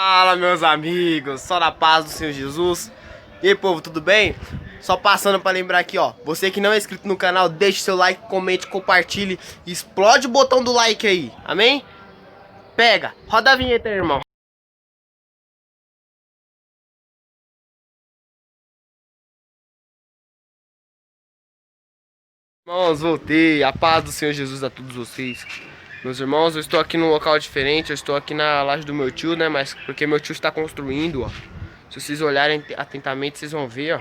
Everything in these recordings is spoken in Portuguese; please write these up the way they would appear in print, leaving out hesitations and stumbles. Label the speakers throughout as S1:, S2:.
S1: Fala, meus amigos, só na paz do Senhor Jesus. E aí, povo, tudo bem? Só passando pra lembrar aqui, ó, você que não é inscrito no canal, deixe seu like, comente, compartilhe, explode o botão do like aí, amém? Pega, roda a vinheta aí, irmão. Irmãos, voltei, a paz do Senhor Jesus a todos vocês. Meus irmãos, eu estou aqui num local diferente, eu estou aqui na laje do meu tio, né, mas porque meu tio está construindo, ó. Se vocês olharem atentamente, vocês vão ver, ó.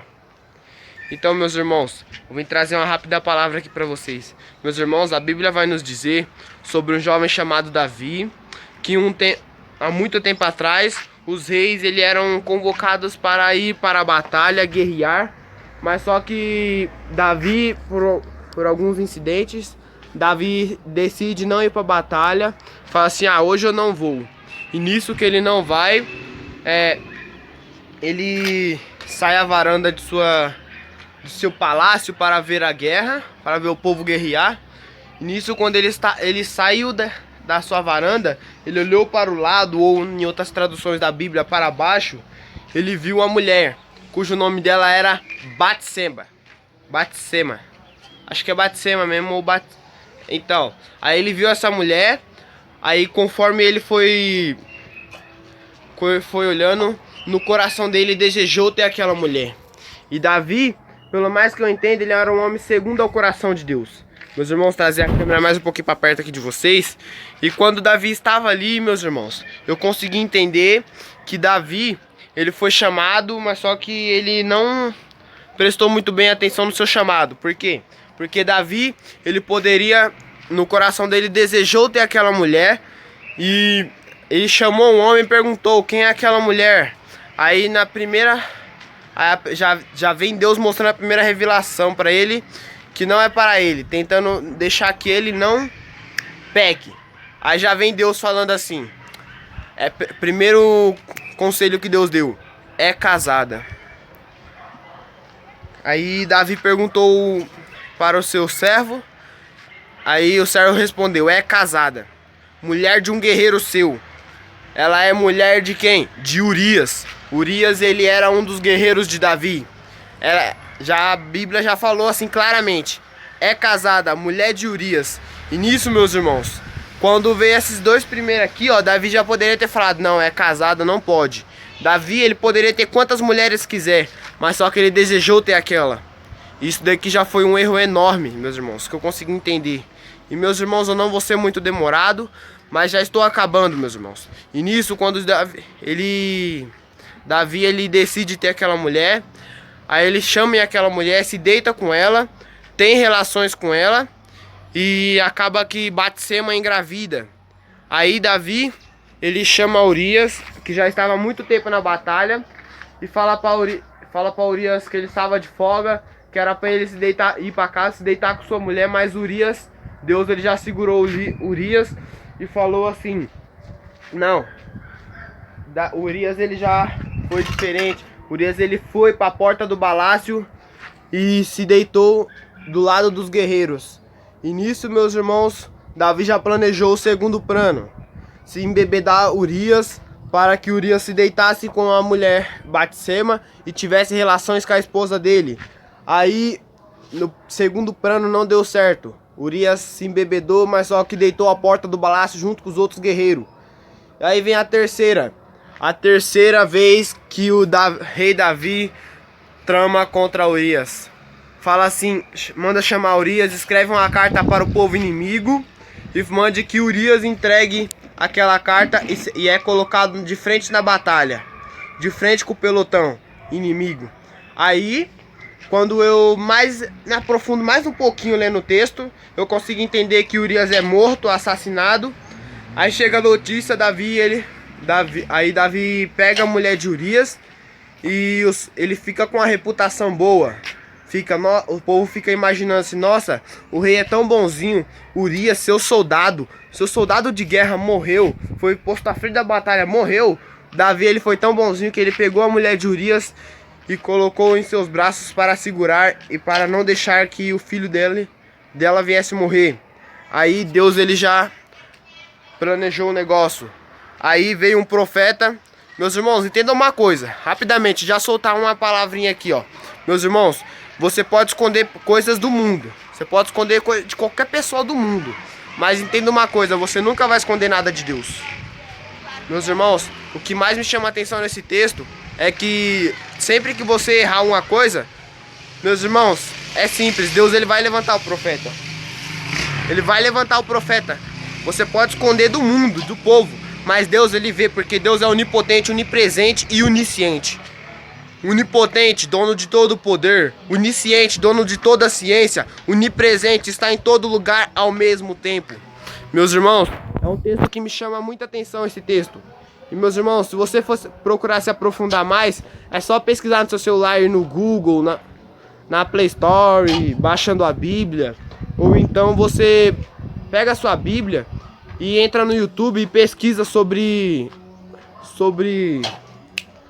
S1: Então, meus irmãos, eu vim trazer uma rápida palavra aqui para vocês. Meus irmãos, a Bíblia vai nos dizer sobre um jovem chamado Davi, que há muito tempo atrás, os reis eram convocados para ir para a batalha, guerrear, mas só que Davi, por alguns incidentes, Davi decide não ir para a batalha, fala assim, hoje eu não vou. E nisso que ele não vai, ele sai à varanda do seu palácio para ver a guerra, para ver o povo guerrear. E nisso, quando ele saiu da sua varanda, ele olhou para o lado, ou em outras traduções da Bíblia, para baixo, ele viu uma mulher, cujo nome dela era Batseba. Acho que é Batseba mesmo, ou Então, aí ele viu essa mulher, aí conforme ele foi olhando, no coração dele desejou ter aquela mulher. E Davi, pelo mais que eu entenda, ele era um homem segundo ao coração de Deus. Meus irmãos, trazer a câmera mais um pouquinho para perto aqui de vocês. E quando Davi estava ali, meus irmãos, eu consegui entender que Davi, ele foi chamado, mas só que ele não prestou muito bem atenção no seu chamado. Por quê? Porque Davi, ele poderia, no coração dele, desejou ter aquela mulher. E ele chamou um homem e perguntou, quem é aquela mulher? Aí na primeira... já vem Deus mostrando a primeira revelação para ele, que não é para ele, tentando deixar que ele não peque. Aí já vem Deus falando assim, primeiro conselho que Deus deu, é casada. Aí Davi perguntou para o seu servo, aí o servo respondeu, é casada, mulher de um guerreiro seu. Ela é mulher de quem? De Urias. Urias, ele era um dos guerreiros de Davi. A Bíblia já falou assim claramente. É casada, mulher de Urias. E nisso, meus irmãos, quando veio esses dois primeiros aqui, ó, Davi já poderia ter falado, não, é casada, não pode. Davi, ele poderia ter quantas mulheres quiser, mas só que ele desejou ter aquela. Isso daqui já foi um erro enorme, meus irmãos, que eu consegui entender. E meus irmãos, eu não vou ser muito demorado, mas já estou acabando, meus irmãos. E nisso, quando Davi ele decide ter aquela mulher, aí ele chama aquela mulher, se deita com ela, tem relações com ela, e acaba que Batseba engravida. Aí Davi, ele chama Urias, que já estava há muito tempo na batalha, e fala para Urias que ele estava de folga, que era para ele ir para casa, se deitar com sua mulher, mas Urias, Deus ele já segurou Urias e falou assim, não, Urias ele já foi diferente. Urias ele foi para a porta do palácio e se deitou do lado dos guerreiros. E nisso, meus irmãos, Davi já planejou o segundo plano, se embebedar Urias, para que Urias se deitasse com a mulher Batseba e tivesse relações com a esposa dele. Aí, no segundo plano não deu certo. Urias se embebedou, mas só que deitou a porta do palácio junto com os outros guerreiros. Aí vem a terceira vez que o rei Davi trama contra Urias. Fala assim, manda chamar Urias, escreve uma carta para o povo inimigo e mande que Urias entregue aquela carta e é colocado de frente na batalha, de frente com o pelotão inimigo. Aí, quando eu me aprofundo mais um pouquinho lendo o texto, eu consigo entender que Urias é morto, assassinado. Aí chega a notícia, Davi pega a mulher de Urias e ele fica com a reputação boa. O povo fica imaginando assim, nossa, o rei é tão bonzinho, Urias, seu soldado de guerra morreu, foi posto à frente da batalha, morreu. Davi ele foi tão bonzinho que ele pegou a mulher de Urias e colocou em seus braços para segurar e para não deixar que o filho dela viesse morrer. Aí Deus ele já planejou o negócio. Aí veio um profeta Meus irmãos, entendam uma coisa, rapidamente, já soltar uma palavrinha aqui, ó. Meus irmãos, você pode esconder coisas do mundo, você pode esconder de qualquer pessoa do mundo, mas entenda uma coisa, você nunca vai esconder nada de Deus. Meus irmãos, o que mais me chama a atenção nesse texto é que sempre que você errar uma coisa, meus irmãos, é simples, Deus ele vai levantar o profeta. Ele vai levantar o profeta. Você pode esconder do mundo, do povo, mas Deus ele vê, porque Deus é onipotente, onipresente e onisciente. Onipotente, dono de todo o poder. Onisciente, dono de toda a ciência. Onipresente, está em todo lugar ao mesmo tempo. Meus irmãos, é um texto que me chama muita atenção, esse texto. E meus irmãos, se você fosse procurar se aprofundar mais, é só pesquisar no seu celular, no Google, na Play Store, baixando a Bíblia. Ou então você pega a sua Bíblia e entra no YouTube e pesquisa sobre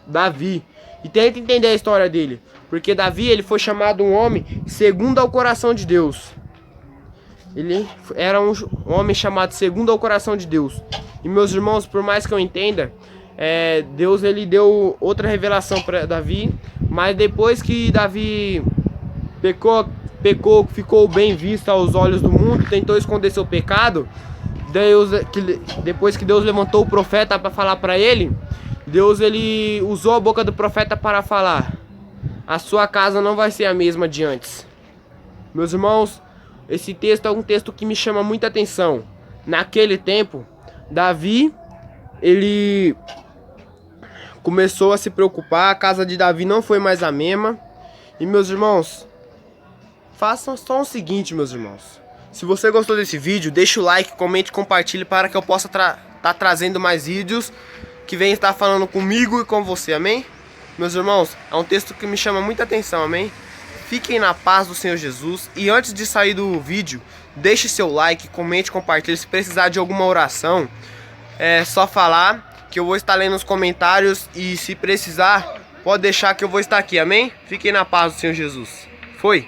S1: Davi. E tenta entender a história dele. Porque Davi ele foi chamado um homem segundo ao coração de Deus. Ele era um homem chamado segundo ao coração de Deus. E meus irmãos, por mais que eu entenda, Deus ele deu outra revelação para Davi. Mas depois que Davi pecou, ficou bem visto aos olhos do mundo, tentou esconder seu pecado, depois que Deus levantou o profeta para falar para ele, Deus ele usou a boca do profeta para falar: a sua casa não vai ser a mesma de antes. Meus irmãos, esse texto é um texto que me chama muita atenção. Naquele tempo, Davi, ele começou a se preocupar, a casa de Davi não foi mais a mesma. E meus irmãos, façam só o seguinte, meus irmãos. Se você gostou desse vídeo, deixa o like, comente, compartilhe para que eu possa estar trazendo mais vídeos que venham estar falando comigo e com você, amém? Meus irmãos, é um texto que me chama muita atenção, amém? Fiquem na paz do Senhor Jesus. E antes de sair do vídeo, deixe seu like, comente, compartilhe. Se precisar de alguma oração, é só falar que eu vou estar lendo os comentários. E se precisar, pode deixar que eu vou estar aqui, amém? Fiquem na paz do Senhor Jesus. Foi!